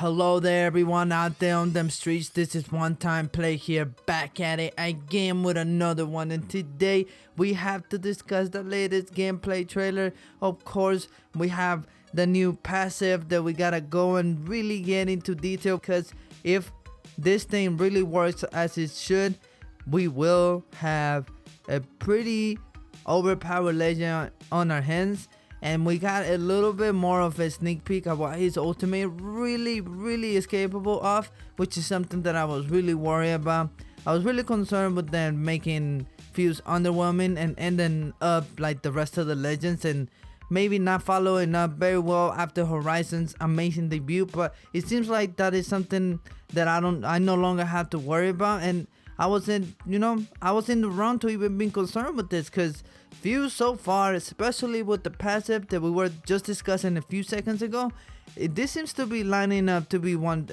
Hello there everyone out there on them streets. This is One Time Play here, back at it again with another one, and today we have to discuss the latest gameplay trailer. Of course, we have the new passive that we gotta go and really get into detail, because if this thing really works as it should, we will have a pretty overpowered legend on our hands. And we got a little bit more of a sneak peek of what his ultimate really is capable of, which is something that I was really worried about. I was really concerned with them making Fuse underwhelming and ending up like the rest of the legends, and maybe not following up very well after Horizon's amazing debut. But it seems like that is something that I no longer have to worry about, and I was in the wrong to even be concerned with this, because Fuse so far, especially with the passive that we were just discussing a few seconds ago, this seems to be lining up to be one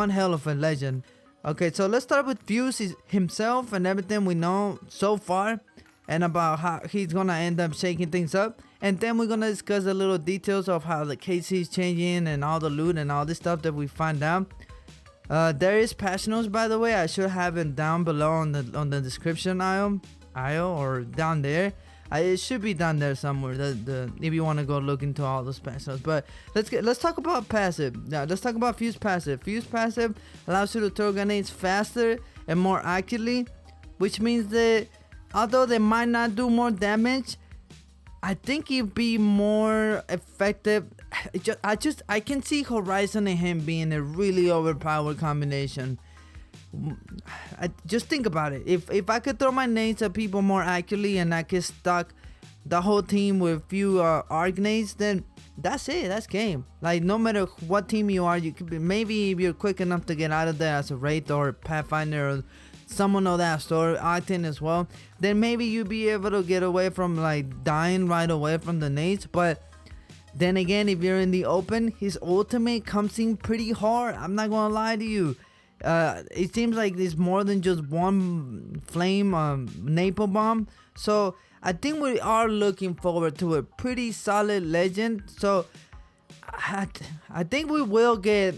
hell of a legend. Okay, so let's start with Fuse himself and everything we know so far, and about how he's gonna end up shaking things up, and then we're gonna discuss a little details of how the KC is changing and all the loot and all this stuff that we find out. There is patch notes, by the way. I should have it down below on the description aisle or down there. It should be down there somewhere. If you want to go look into all those patch notes. But let's talk about passive. Now let's talk about Fuse passive. Fuse passive allows you to throw grenades faster and more accurately, which means that although they might not do more damage, I think it'd be more effective. I can see Horizon and him being a really overpowered combination. Just think about it. If I could throw my nades at people more accurately and I could stock the whole team with few arc nades, then that's it. That's game. Like, no matter what team you are, you could be, maybe if you're quick enough to get out of there as a Wraith or Pathfinder or someone of that sort, Octane as well, then maybe you'd be able to get away from like dying right away from the nades. But then again, if you're in the open, his ultimate comes in pretty hard. I'm not gonna lie to you. It seems like there's more than just one flame napalm bomb. So I think we are looking forward to a pretty solid legend. So I think we will get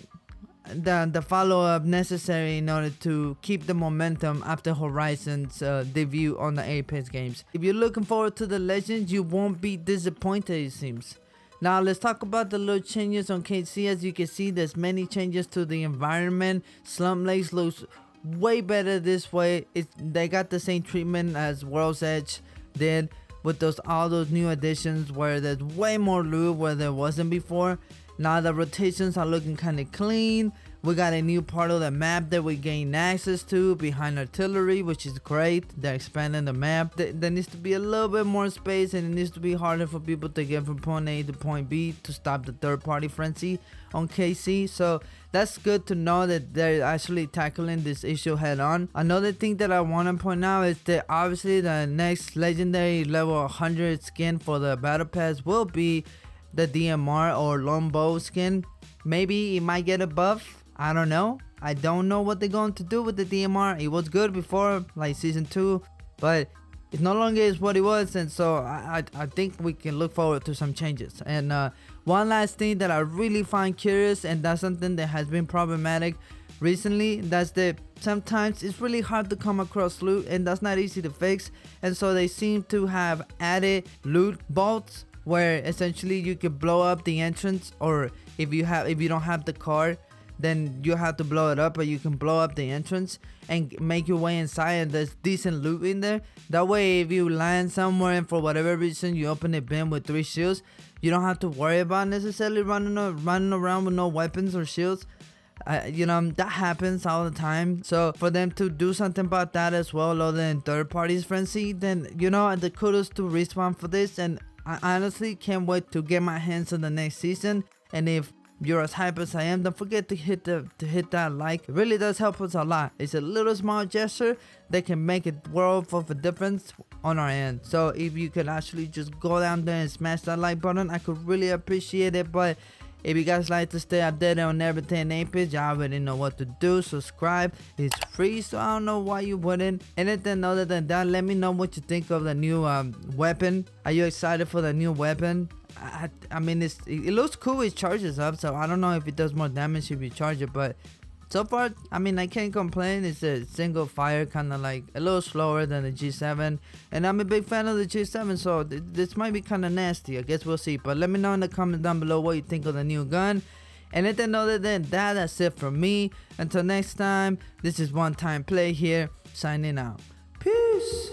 the follow-up necessary in order to keep the momentum after Horizon's debut on the Apex games. If you're looking forward to the legends, you won't be disappointed, it seems. Now let's talk about the little changes on KC. As you can see, there's many changes to the environment. Slum Lakes looks way better this way. They got the same treatment as World's Edge did, with all those new additions where there's way more loot where there wasn't before. Now the rotations are looking kind of clean. We got a new part of the map that we gain access to behind artillery, which is great. They're expanding the map. There needs to be a little bit more space, and it needs to be harder for people to get from point A to point B to stop the third party frenzy on KC. So that's good to know that they're actually tackling this issue head on. Another thing that I want to point out is that obviously the next legendary level 100 skin for the battle pass will be the DMR or Longbow skin. Maybe it might get a buff. I don't know. I don't know what they're going to do with the DMR. It was good before, like season 2, but it no longer is what it was, and so I think we can look forward to some changes. And one last thing that I really find curious, and that's something that has been problematic recently, that's that sometimes it's really hard to come across loot, and that's not easy to fix. And so they seem to have added loot vaults where essentially you could blow up the entrance, or if you don't have the card, then you have to blow it up, or you can blow up the entrance and make your way inside, and there's decent loot in there. That way, if you land somewhere and for whatever reason you open a bin with 3 shields, you don't have to worry about necessarily running around with no weapons or shields. That happens all the time. So for them to do something about that as well, other than third parties frenzy, then the kudos to Respawn for this. And I honestly can't wait to get my hands on the next season. And if you're as hype as I am, don't forget to hit that like. It really does help us a lot. It's a little small gesture that can make a world of a difference on our end. So if you could actually just go down there and smash that like button, I could really appreciate it. But If you guys like to stay updated on everything 8-bit, y'all already know what to do. Subscribe. It's free, so I don't know why you wouldn't. Anything other than that, let me know what you think of the new weapon. Are you excited for the new weapon? I mean, it looks cool. It charges up, so I don't know if it does more damage if you charge it, but so far, I mean, I can't complain. It's a single fire, kind of like a little slower than the G7. And I'm a big fan of the G7, so this might be kind of nasty. I guess we'll see. But let me know in the comments down below what you think of the new gun. And anything other than that, that's it from me. Until next time, this is One Time Play here, signing out. Peace.